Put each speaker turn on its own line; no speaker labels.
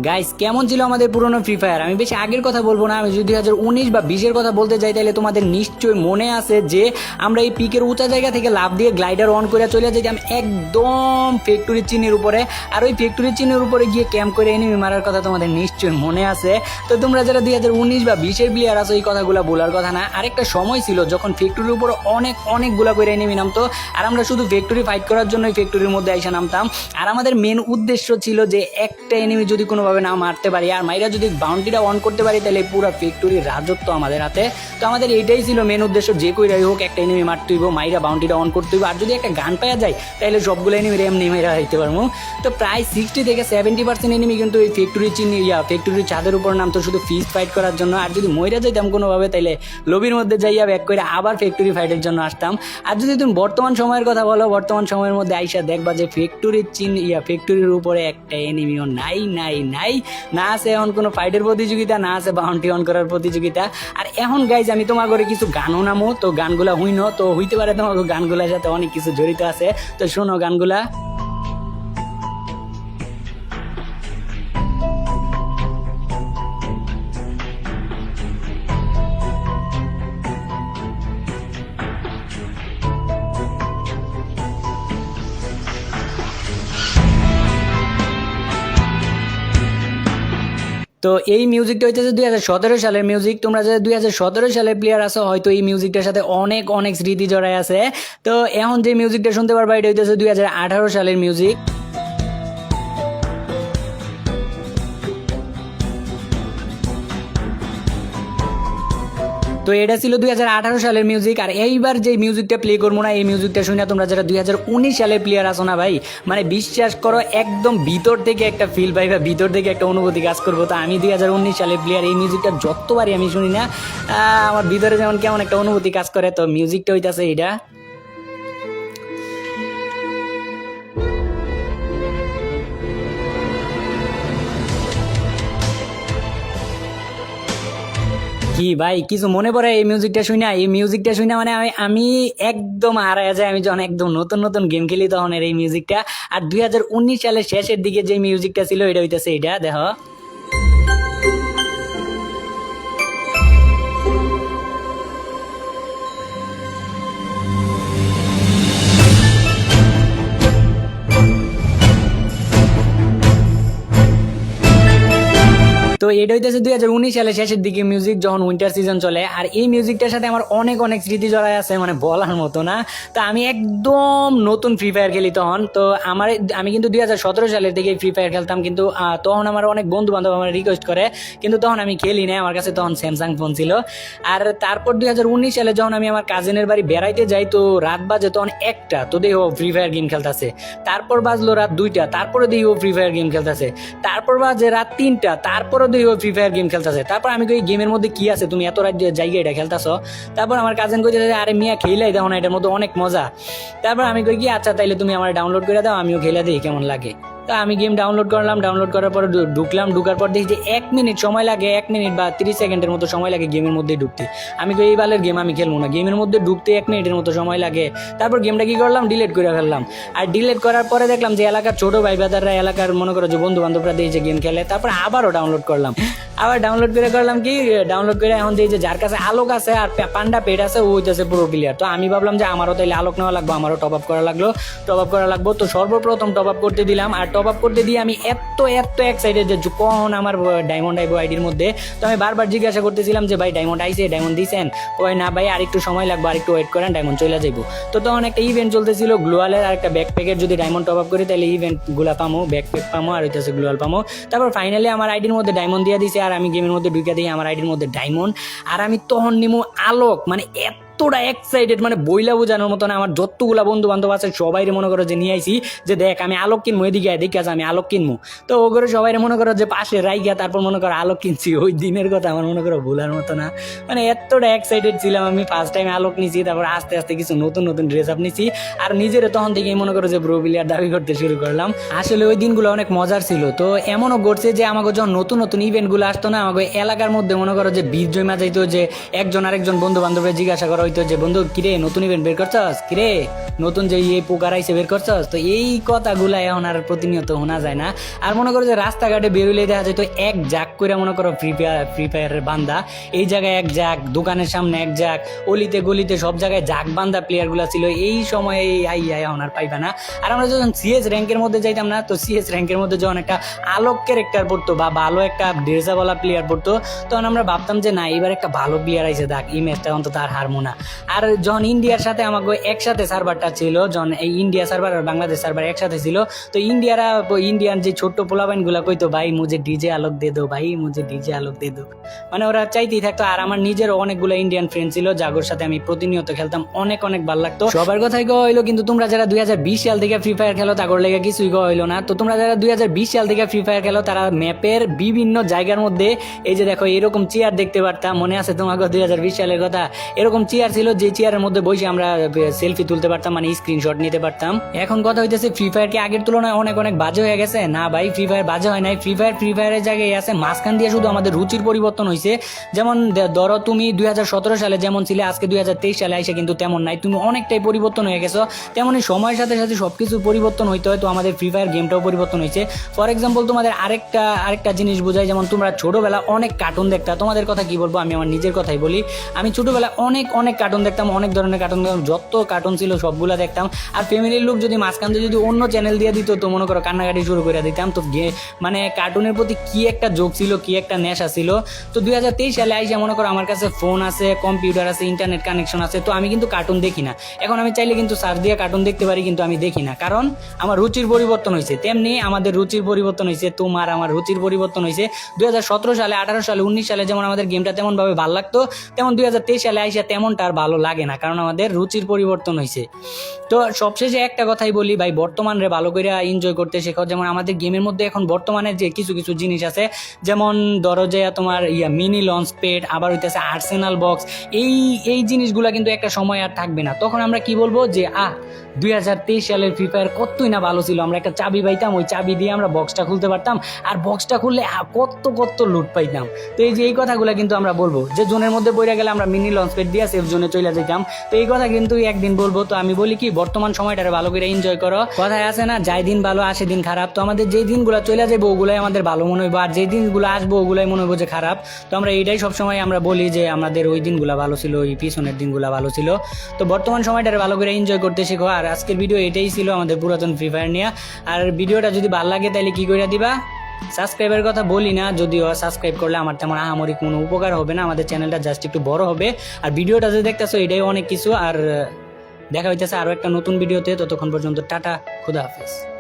Guys কেমন ছিল আমাদের পুরনো ফ্রি ফায়ার? আমি বেশি আগের কথা বলবো না, আমি যদি 2019 বা 20-এর কথা বলতে যাই তাহলে তোমাদের নিশ্চয়ই মনে আছে যে আমরা এই পিকের উঁচা জায়গা থেকে লাফ দিয়ে গ্লাইডার অন করে চলে যেতাম একদম ফ্যাক্টরির চিহ্নের উপরে, আর ওই ফ্যাক্টরির চিহ্নের উপরে গিয়ে ক্যাম্প করে এনিমি মারার কথা তোমাদের নিশ্চয়ই মনে আছে। তো তোমরা যারা 2019 বা 20-এর প্লেয়ার আছো এই কথাগুলো বলার কথা না। আরেকটা সময় ছিল যখন ফ্যাক্টরির উপরে অনেকগুলা করে এনিমি নামতো, আর আমরা শুধু ফ্যাক্টরি ফাইট করার জন্য ফ্যাক্টরির মধ্যে আইসা নামতাম। আর আমাদের মেন উদ্দেশ্য ছিল যে একটা এনিমি যদি কোনোভাবে না মারতে পারি আর মাইরা যদি বাউন্ডারিটা অন করতে পারি তাহলে পুরো ফ্যাক্টরির রাজত্ব আমাদের হাতে। তো আমাদের এইটাই ছিল মেন উদ্দেশ্য, যে কইরাই হোক একটা এনিমি মারতে হইব, মাইরা বাউন্ডারিটা অন করতে হইব, আর যদি একটা গান পাওয়া যায় তাহলে সবগুলো এনিমি এমনি মাইরা দিতে পারবো। তো প্রায় 60 থেকে 70% এনিমি কিন্তু এই ফ্যাক্টরি ফ্যাক্টরির ছাদের উপর নামতো শুধু ফিস্ট ফাইট করার জন্য। আর যদি মইরা যাইতাম কোনোভাবে তাইলে লবির মধ্যে যাইয়া ব্যাক করে আবার ফ্যাক্টরি ফাইটের জন্য আসতাম। আর যদি তুমি বর্তমান সময়ের কথা বলো, বর্তমান সময়ের মধ্যে আইসা দেখবা যে ফ্যাক্টরির উপরে একটা এনিমিও নাই নাই নাই, না আছে এখন কোনো ফাইটের প্রতিযোগিতা, না আছে বাউন্ডারি অন করার প্রতিযোগিতা। আর এখন গাইজ আমি তোমার ঘরে কিছু গানও নামো, তো গানগুলা হইনো, তো হইতে পারে তোমার গানগুলার সাথে অনেক কিছু জড়িত আছে, তো শোনো গানগুলা। তো এই মিউজিকটা হইতেছে 2017 সালের মিউজিক। তোমরা যারা 2017 সালের প্লেয়ার আছো হয়তো এই মিউজিকটার সাথে অনেক স্মৃতি জড়ায় আছে। তো এখন যে মিউজিকটা শুনতে পারবা এটা হইতেছে 2018 সালের মিউজিক। তো এটা ছিল 2018 সালের মিউজিক। আর এইবার যে মিউজিকটা প্লে করবো না, এই মিউজিকটা শুনে তোমরা যারা 2019 সালের প্লেয়ার আসো না ভাই, মানে বিশ্বাস করো একদম ভিতর থেকে একটা ফিল পাই বা ভিতর থেকে একটা অনুভূতি কাজ করবো। তো আমি 2019 সালের প্লেয়ার, এই মিউজিকটা যতবারই আমি শুনি না আমার ভিতরে যেমন কেমন একটা অনুভূতি কাজ করে। তো মিউজিকটা হইতাছে এটা। কি ভাই কিছু মনে পড়ে এই মিউজিকটা শুনে? এই মিউজিকটা শুনে মানে আমি একদম হারায় যায়। আমি যখন একদম নতুন গেম খেলি তখন এই মিউজিকটা। আর 2019 সালের শেষের দিকে যে মিউজিকটা ছিল এটা হইতেছে এটা, দেখো। তো এটা হইতেছে 2019 সালের শেষের দিকে মিউজিক, যখন উইন্টার সিজন চলে। আর এই মিউজিকটার সাথে আমার অনেক স্মৃতি জড়ায় আছে, মানে বলার মতো না। তো আমি একদম নতুন ফ্রি ফায়ার খেলি তখন। তো আমি কিন্তু 2017 সালের দিকে ফ্রি ফায়ার খেলতাম, কিন্তু তখন আমার অনেক বন্ধু বান্ধব আমার রিকোয়েস্ট করে, কিন্তু তখন আমি খেলি না, আমার কাছে তখন স্যামসাং ফোন ছিল। আর তারপর 2019 সালে যখন আমি আমার কাজিনের বাড়ি বেড়াইতে যাই, তো রাত বাজে তখন 1টা, তো দেখি ও ফ্রি ফায়ার গেম খেলতেছে। তারপর বাজলো রাত 2টা, তারপরে দেখি ও ফ্রি ফায়ার গেম খেলতেছে। তারপর বাজে রাত 3টা, তারপরও দেখি ও ফ্রি ফায়ার গেম খেলতেছে। তারপর আমি কই গেমের মধ্যে কি আছে, তুমি এত রাত জায়গায় এটা খেলতেছো? তারপর আমার কাজিন কইছে আরে মিয়া খেলাই দেখো না, এটার মধ্যে অনেক মজা। তারপর আমি কই কি আচ্ছা তাইলে তুমি আমার ডাউনলোড করে দাও, আমিও খেলে দিই কেমন লাগে। তো আমি গেম ডাউনলোড করলাম, ডাউনলোড করার পর ঢুকার পর দেখি যে 1 মিনিট সময় লাগে, 1 মিনিট বা 30 সেকেন্ডের মতো সময় লাগে গেমের মধ্যে ঢুকতে। আমি কই এই বালের গেম আমি খেলবো না, গেমের মধ্যে ঢুকতে 1 মিনিটের মতো সময় লাগে। তারপর গেমটা কি করলাম, ডিলিট করে ফেললাম। আর ডিলিট করার পরে দেখলাম যে এলাকার ছোট ভাই বাজাররা, এলাকার মনে করো যে বন্ধু বান্ধবরা দিয়ে যে গেম খেলে। তারপর আবারও ডাউনলোড করলাম, আবার ডাউনলোড করে করলাম কি, ডাউনলোড করে এখন যে যার কাছে আলোক আছে আর পান্ডা পেট আছে ও হইতেছে পুরো প্লেয়ার। তো আমি ভাবলাম যে আমারও তাইলে আলোক নেওয়া লাগবে, আমারও টপ আপ করা লাগবো। তো সর্বপ্রথম টপ আপ করতে দিলাম, আর টপ আপ করতে দিয়ে আমি এত এক্সাইটেড যে কখন আমার ডায়মন্ড আইবো আইডির মধ্যে। তো আমি বারবার জিজ্ঞাসা করতেছিলাম যে ভাই ডায়মন্ড আইছে, ডায়মন্ড দিয়েছেন? ওই না ভাই আর একটু সময় লাগবে, আর একটু ওয়েট করেন, ডায়মন্ড চলে যাইবো। তো তখন একটা ইভেন্ট চলতেছিল গ্লোয়ালের, আর একটা ব্যাকপ্যাকের যদি ডায়মন্ড টপ আপ করি তাহলে ইভেন্ট গুলা পামো, ব্যাকপ্যাক পামো আর হইতেছে গ্লোয়াল পামো। তারপর ফাইনালি আমার আইডির মধ্যে ডায়মন্ড দিয়ে দিছে, আর আমি গেমের মধ্যে ঢুকে দিই আমার আইডির মধ্যে ডায়মন্ড। আর আমি তখন নিমু আলোক, মানে এতটা এক্সাইটেড, মানে বইলা বোঝানোর মতো না। আমার যতগুলা বন্ধু বান্ধব আছে সবাই মনে করো যে নিয়ে আইছি যে দেখ আমি আলোক কিনবো, এদিকে দেখে আছে আমি আলোক কিনবো। তো ও করে সবাই মনে করো যে পাশে রাইগা তারপর মনে করো আলোক কিনছি। ওই দিনের কথা আমার মনে করো ভুলার মতো না, মানে এতটা এক্সাইটেড ছিলাম আমি। ফার্স্ট টাইম আলোক নিছি, তারপর আস্তে আস্তে কিছু নতুন ড্রেস আপ নিছি, আর নিজের তখন থেকেই মনে করো যে প্রো প্লেয়ার দাবি করতে শুরু করলাম। আসলে ওই দিনগুলো অনেক মজার ছিল। তো এমনও ঘটছে যে আমাকে যখন নতুন ইভেন্টগুলো আসতো না, আমাকে এলাকার মধ্যে মনে করো যে বীর জমা যাইতো, যে একজন আরেকজন বন্ধু বান্ধবের জিজ্ঞাসা করো হইতো যে বন্ধু কিরে নতুন ইভেন্ট বের করছস, কিরে নতুন যে এই পোকার আইসে বের করছস। তো এই কথাগুলা এখন আর প্রতিনিয়ত শোনা যায় না। আর মনে করো যে রাস্তাঘাটে বেরোলে দেখা যায় তো এক জাক করে মনে করো ফ্রি ফায়ারের বান্দা, এই জায়গায় এক জাক, দোকানের সামনে এক জাক, অলিতে গলিতে সব জায়গায় জাক বান্দা প্লেয়ার গুলা ছিল। এই সময় এখন আর পাইবা না। আর আমরা যখন সিএস র্যাঙ্কের মধ্যে যাইতাম না, তো সিএস র্যাঙ্কের মধ্যে যখন একটা আলোক ক্যারেক্টার পড়তো বা ভালো একটা ড্রেসাওয়ালা প্লেয়ার পড়তো, তখন আমরা ভাবতাম যে না এবার একটা ভালো প্লেয়ার আইসে, দেখ এই ম্যাচটা অন্তত আর হারমো না। আর যখন ইন্ডিয়ার সাথে আমাকে একসাথে সার্ভারটা ছিল, যখন এই ইন্ডিয়া সার্ভার আর বাংলাদেশ সার্ভার একসাথে ছিল, তো ইন্ডিয়ান যে ছোট্ট পোলাবাইন গুলা কইতো ভাই মুঝে ডিজে আলোক দে দো, ভাই মুঝে ডিজে আলোক দে দো, মানে ওরা চাইতেই থাকতো। আর আমার নিজের অনেকগুলো ইন্ডিয়ান ফ্রেন্ড ছিল যাগোর সাথে আমি প্রতিনিয়ত খেলতাম, অনেক অনেক ভালো লাগতো। সবার কথাই কওয়া হইলো, কিন্তু তোমরা যারা 2020 সাল থেকে ফ্রি ফায়ার খেলো তাগর লেগে কিছুই কওয়া হইলো না। তো তোমরা যারা 2020 সাল থেকে ফ্রি ফায়ার খেলো তারা ম্যাপের বিভিন্ন জায়গার মধ্যে এই যে দেখো এরকম চেয়ার দেখতে পারতাম, মনে আছে তোমাকে 2020 সালের কথা? এরকম চেয়ার ছিল যে চেয়ারের মধ্যে বসে আমরা সেলফি তুলতে পারতাম, মানে স্ক্রিনশট নিতে পারতাম। এখন কথা হইতেছে ফ্রি ফায়ার কি আগের তুলনায় অনেক অনেক বাজে হয়ে গেছে? না ভাই, ফ্রি ফায়ার বাজে হয় নাই। ফ্রি ফায়ারের জায়গায় আছে, মাঝখান দিয়ে শুধু আমাদের রুচির পরিবর্তন হয়েছে। যেমন ধরো তুমি 2017 সালে যেমন ছিলে, আজকে 2023 সালে আইসে কিন্তু তেমন নাই, তুমি অনেকটাই পরিবর্তন হয়ে গেছো। তেমনই সময়ের সাথে সাথে সবকিছু পরিবর্তন হইতে হয়, তো আমাদের ফ্রি ফায়ার গেমটাও পরিবর্তন হয়েছে। ফর এক্সাম্পল তোমাদের আরেকটা জিনিস বোঝাই, যেমন তোমরা ছোটবেলা অনেক কার্টুন দেখতা, তোমাদের কথা কি বলবো, আমি আমার নিজের কথাই বলি। আমি ছোটবেলা অনেক অনেক কার্টুন দেখতাম, অনেক ধরনের কার্টুন দেখতাম, যত কার্টুন ছিল সবগুলা দেখতাম। আর ফ্যামিলির লোক যদি মাঝখান দিয়ে যদি অন্য চ্যানেল দিয়ে দিত, তো মনে করো কান্নাকাটি শুরু করে দিতাম। তো মানে কার্টুনের প্রতি কি একটা যোগ ছিল, কি একটা নেশা ছিল। তো 2023 সালে আইসা মনে করো আমার কাছে ফোন আছে, কম্পিউটার আছে, ইন্টারনেট কানেকশন আছে, তো আমি কিন্তু কার্টুন দেখি না। এখন আমি চাইলে কিন্তু সার্চ দিয়ে কার্টুন দেখতে পারি, কিন্তু আমি দেখি না, কারণ আমার রুচির পরিবর্তন হয়েছে। তেমনি আমাদের রুচির পরিবর্তন হয়েছে, তোমার আমার রুচির পরিবর্তন হয়েছে। 2017 সালে, 18 সালে, 19 সালে যেমন আমাদের গেমটা তেমন ভাবে ভালো লাগতো, তেমন 2023 সালে আইসা তেমনটা আর ভালো লাগে না, কারণ আমাদের রুচির পরিবর্তন হয়েছে। তো সবশেষে একটা কথাই বলি ভাই, বর্তমান রে ভালো করে এনজয় করতে শেখো। যেমন আমাদের গেমের মধ্যে এখন বর্তমানে যে কিছু কিছু জিনিস আছে, যেমন ধরো যে তোমার মিনি লঞ্চ প্যাড, আবার হইতেছে আর্সেনাল বক্স, এই জিনিসগুলো কিন্তু একটা সময় আর থাকবে না। তখন আমরা কি বলবো যে 2023 সালের ফ্রি ফায়ার কতই না ভালো ছিল। আমরা একটা চাবি পাইতাম, ওই চাবি দিয়ে আমরা বক্সটা খুলতে পারতাম, আর বক্সটা খুললে কত লুট পাইতাম। তো এই কথাগুলো কিন্তু আমরা বলবো, যে জোনের মধ্যে বইরা গেলে আমরা মিনি লঞ্চ প্যাড দিয়ে সেফ জোনে চলে যেতাম। তো এই কথা কিন্তু একদিন বলবো। তো আমি বলি কি, বর্তমান সময়টারে ভালো করে এনজয় করো। কথায় আছে না, যাই দিন ভালো আসে দিন খারাপ। তো আমাদের যেই দিনগুলো চলে যাবো ওগুলাই আমাদের ভালো মনে হইবো, আর যেই দিনগুলো আসবো ওগুলাই মনে হইবো যে খারাপ। তো আমরা এইটাই সবসময় আমরা বলি যে আমাদের ওই দিনগুলো ভালো ছিল, ওই পিছনের দিনগুলো ভালো ছিল। তো বর্তমান সময়টারে ভালো করে এনজয় করতে শেখো। আর আজকের ভিডিও এটাই ছিল আমাদের পুরাতন ফ্রি ফায়ার নিয়ে। আর ভিডিওটা যদি ভালো লাগে তাহলে কি করে দিবা? সাবস্ক্রাইবের কথা বলি না, যদিও সাবস্ক্রাইব করলে আমার তেমন আহামরি কোনো উপকার হবে না, আমাদের চ্যানেলটা জাস্ট একটু বড় হবে। আর ভিডিওটা যে দেখতেছো এটাই অনেক কিছু। আর দেখা হইতেছে আরো একটা নতুন ভিডিওতে। ততক্ষণ পর্যন্ত টাটা, খুদা হাফেজ।